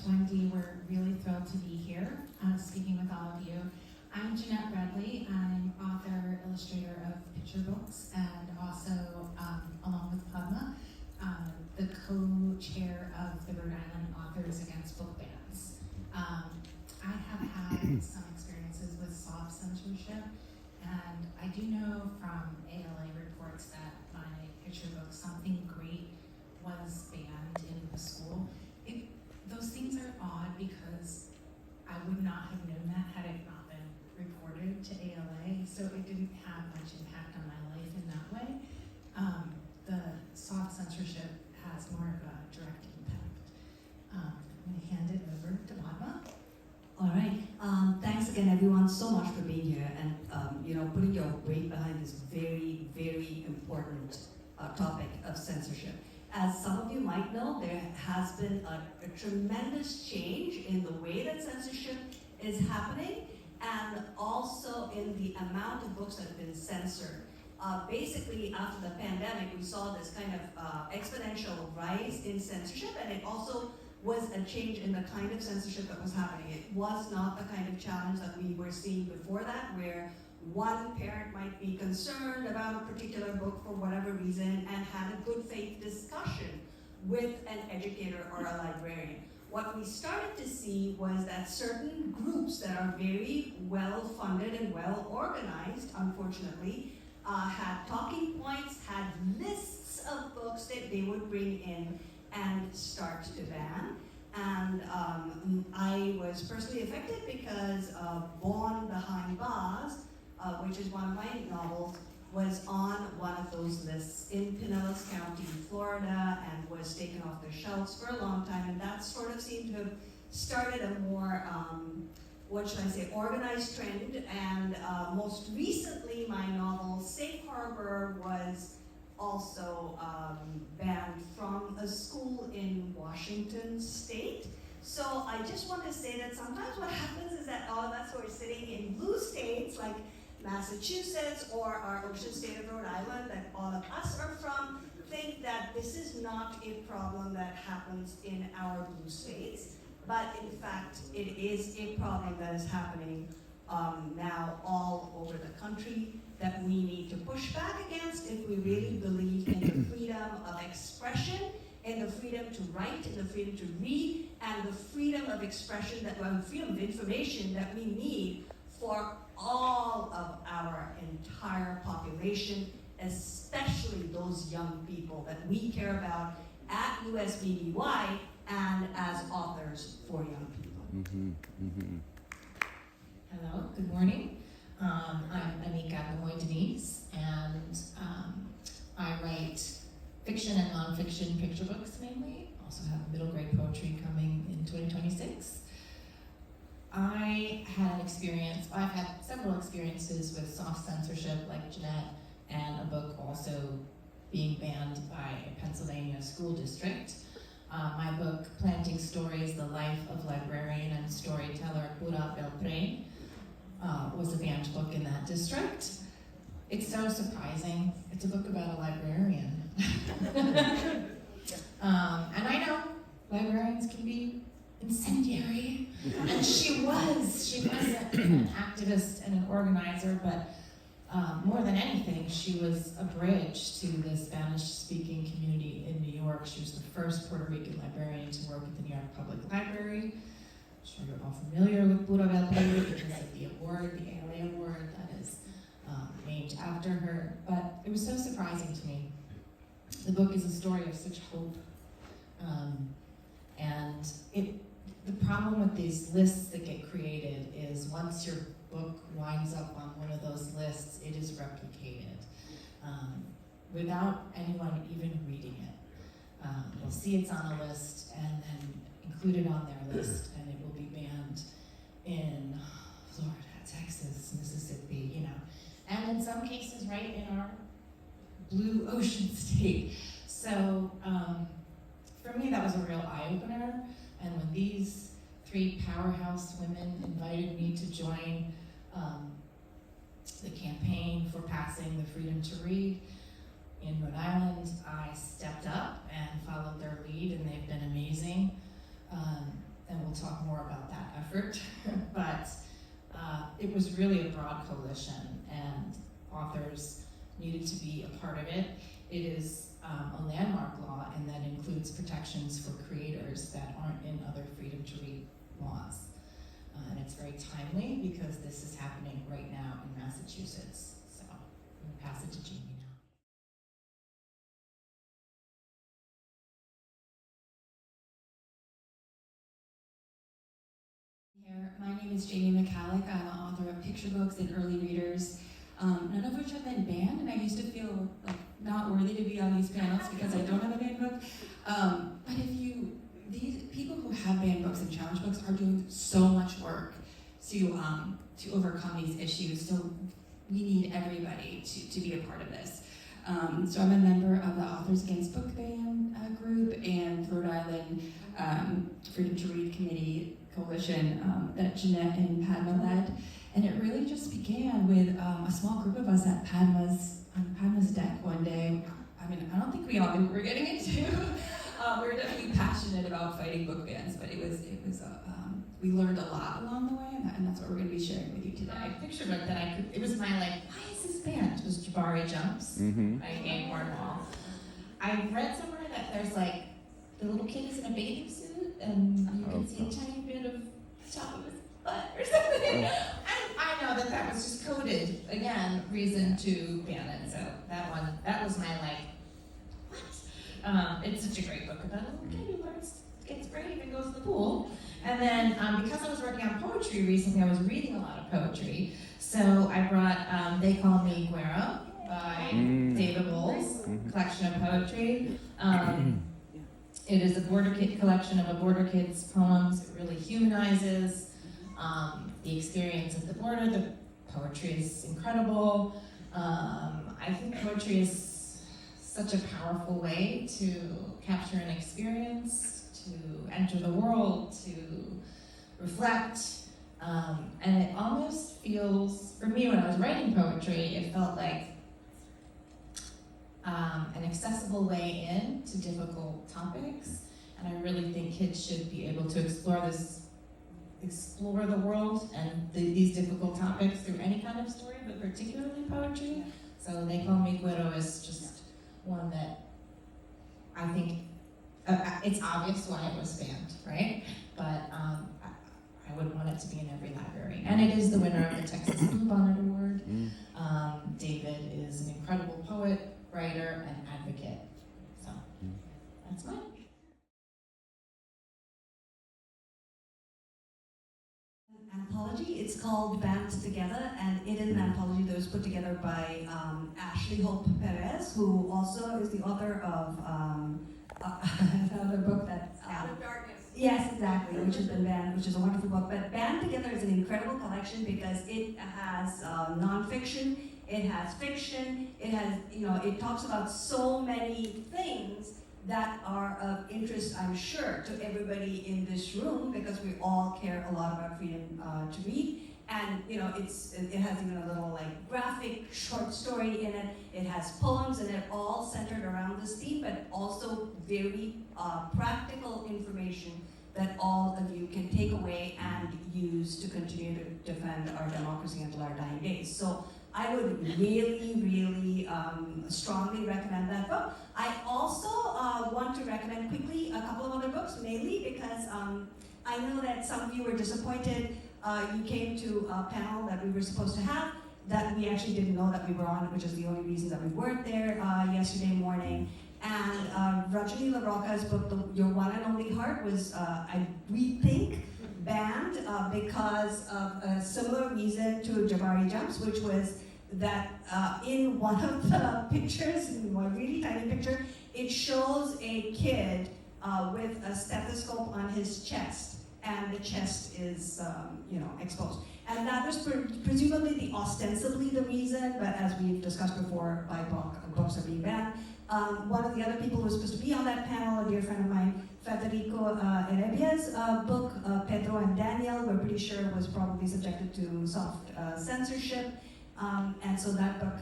Wendy. We're really thrilled to be here speaking with all of you. I'm Jeanette Bradley. I'm author, illustrator of picture books, and also, along with Padma, the co-chair of the Rhode Island Authors Against Book Bans. I have had some experiences with soft censorship, and I do know from ALA reports that my picture book, Something Great, was banned in the school. Those things are odd because I would not have known that had it not been reported to ALA, so it didn't have much impact on my life in that way. The soft censorship has more of a direct impact. I'm going to hand it over to Padma. All right. Thanks again, everyone, so much for being here and putting your weight behind this very, very important topic of censorship. As some of you might know, there has been a tremendous change in the way that censorship is happening, and also in the amount of books that have been censored. Basically, after the pandemic, we saw this kind of exponential rise in censorship, and it also was a change in the kind of censorship that was happening. It was not the kind of challenge that we were seeing before that, where one parent might be concerned about a particular book for whatever reason and had a good faith discussion with an educator or a librarian. What we started to see was that certain groups that are very well funded and well organized, unfortunately, had talking points, had lists of books that they would bring in and start to ban. And I was personally affected because Born Behind Bars, which is one of my novels, was on one of those lists in Pinellas County, Florida, and was taken off the shelves for a long time. And that sort of seemed to have started a more, organized trend. And most recently, my novel, Safe Harbor, was also banned from a school in Washington State. So I just want to say that sometimes what happens is that all of us who are sitting in blue states like Massachusetts or our ocean state of Rhode Island that all of us are from think that this is not a problem that happens in our blue states, but in fact it is a problem that is happening now all over the country that we need to push back against if we really believe in the freedom of expression, in the freedom to write, in the freedom to read, and the freedom of expression, freedom of information that we need for all of our entire population, especially those young people that we care about at USBBY and as authors for young people. Mm-hmm. Mm-hmm. Hello, good morning. I'm Anika, Aldamuy, Denise, and I write fiction and nonfiction picture books mainly. Also have middle grade poetry coming in 2026. I've had several experiences with soft censorship like Jeanette, and a book also being banned by a Pennsylvania school district. My book, Planting Stories, The Life of Librarian and Storyteller Pura Belpré, was a banned book in that district. It's so surprising. It's a book about a librarian. And I know librarians can be incendiary, and she was an activist and an organizer, but more than anything, she was a bridge to the Spanish-speaking community in New York. She was the first Puerto Rican librarian to work at the New York Public Library. I'm sure you're all familiar with Pura Belpré because of the award, the ALA award that is named after her. But it was so surprising to me. The book is a story of such hope. The problem with these lists that get created is once your book winds up on one of those lists, it is replicated without anyone even reading it. They'll see it's on a list and then include it on their list, and it will be banned in Florida, Texas, Mississippi, and in some cases right in our blue ocean state. So for me, that was a real eye-opener. And when these three powerhouse women invited me to join the campaign for passing the freedom to read in Rhode Island, I stepped up and followed their lead, and they've been amazing. And effort, but it was really a broad coalition, and authors needed to be a part of it. It is a landmark law, and that includes protections for creators that aren't in other freedom to read laws. And it's very timely because this is happening right now in Massachusetts. So I'm going to pass it to Jamie now. My name is Jamie Michalak. I'm an author of picture books and early readers, none of which have been banned, and I used to feel like not worthy to be on these panels because I don't have a banned book. But these people who have banned books and challenge books are doing so much work to overcome these issues. So we need everybody to be a part of this. So I'm a member of the Authors Against Book Ban group and Rhode Island Freedom to Read Committee Coalition that Jeanette and Padma led. And it really just began with a small group of us at Padma's deck one day. I mean, I don't think we all knew what we were getting into. We were definitely passionate about fighting book bans, but we learned a lot along the way, and that's what we're going to be sharing with you today. I picture book that it was my why is this banned? It was Jabari Jumps by Anne Cornwall. I read somewhere that there's the little kid is in a bathing suit and you can see a tiny bit of the top of his butt or something. I know that was just coded, again, reason to ban it. So that was my what? It's such a great book about a little kid who gets brave and goes to the pool. And then because I was working on poetry recently, I was reading a lot of poetry. So I brought They Call Me Guero by David Bowles, collection of poetry. It is a Border Kid collection of a Border Kid's poems. It really humanizes the experience of the border. The poetry is incredible. I think poetry is such a powerful way to capture an experience, to enter the world, to reflect. And it almost feels, for me when I was writing poetry, it felt like an accessible way in to difficult topics. And I really think kids should be able to explore the world and these difficult topics through any kind of story, but particularly poetry. So They Call Me Guero is just one that I think, it's obvious why it was banned, right? But I would want it to be in every library. And it is the winner of the Texas Bluebonnet Award. David is an incredible poet, writer, and advocate. So that's mine. Anthology. It's called Bands Together, and it is an anthology that was put together by Ashley Hope Perez, who also is the author of another book that Out of Darkness. Yes, exactly, which has been banned, which is a wonderful book. But Band Together is an incredible collection because it has nonfiction, it has fiction, it has, it talks about so many things that are of interest, I'm sure, to everybody in this room because we all care a lot about freedom to read. And it has even a little graphic short story in it. It has poems in it, all centered around this theme, but also very practical information that all of you can take away and use to continue to defend our democracy until our dying days. So I would really, really strongly recommend that book. I also want to recommend quickly a couple of other books, mainly because I know that some of you were disappointed. You came to a panel that we were supposed to have that we actually didn't know that we were on, which is the only reason that we weren't there yesterday morning. And Rajani LaRocca's book, Your One and Only Heart, was, we think, banned because of a similar reason to Jabari Jumps, which was that in one of the pictures, in one really tiny picture, it shows a kid with a stethoscope on his chest, and the chest is, exposed. And that was presumably ostensibly the reason, but as we've discussed before, by books are being banned. One of the other people who was supposed to be on that panel, a dear friend of mine, Federico Erebia's book, Pedro and Daniel, we're pretty sure was probably subjected to soft censorship. And so that book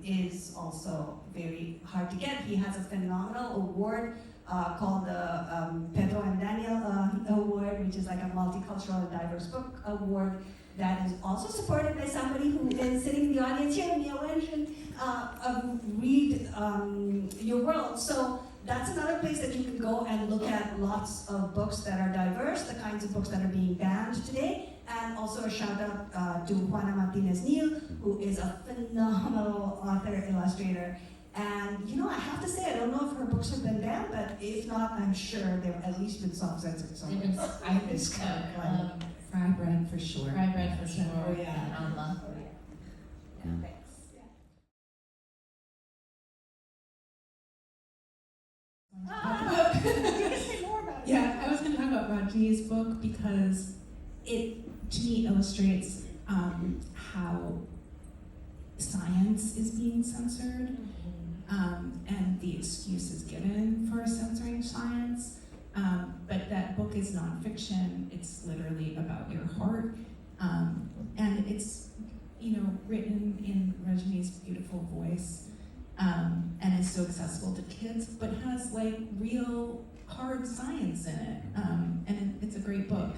is also very hard to get. He has a phenomenal award called the Pedro and Daniel Award, which is like a multicultural and diverse book award that is also supported by somebody who is sitting in the audience here, Mia Wenchen, Read Your World. So that's another place that you can go and look at lots of books that are diverse, the kinds of books that are being banned today. And also a shout out to Juana Martinez-Neal, who is a phenomenal author, illustrator. And you know, I have to say, I don't know if her books have been banned, but if not, I'm sure they've at least been soft-censored somewhere. I think so. Fry bread for sure. Fry bread for sure. Oh yeah. Yeah, I was going to talk about Rajni's book because it, to me, illustrates how science is being censored and the excuses given for censoring science. But that book is nonfiction. It's literally about your heart. And it's, you know, written in Rajni's beautiful voice. And is so accessible to kids, but has like real hard science in it. And it's a great book.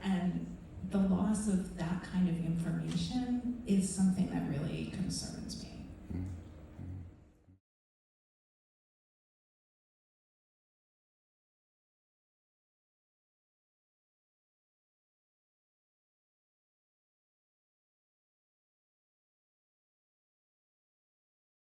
And the loss of that kind of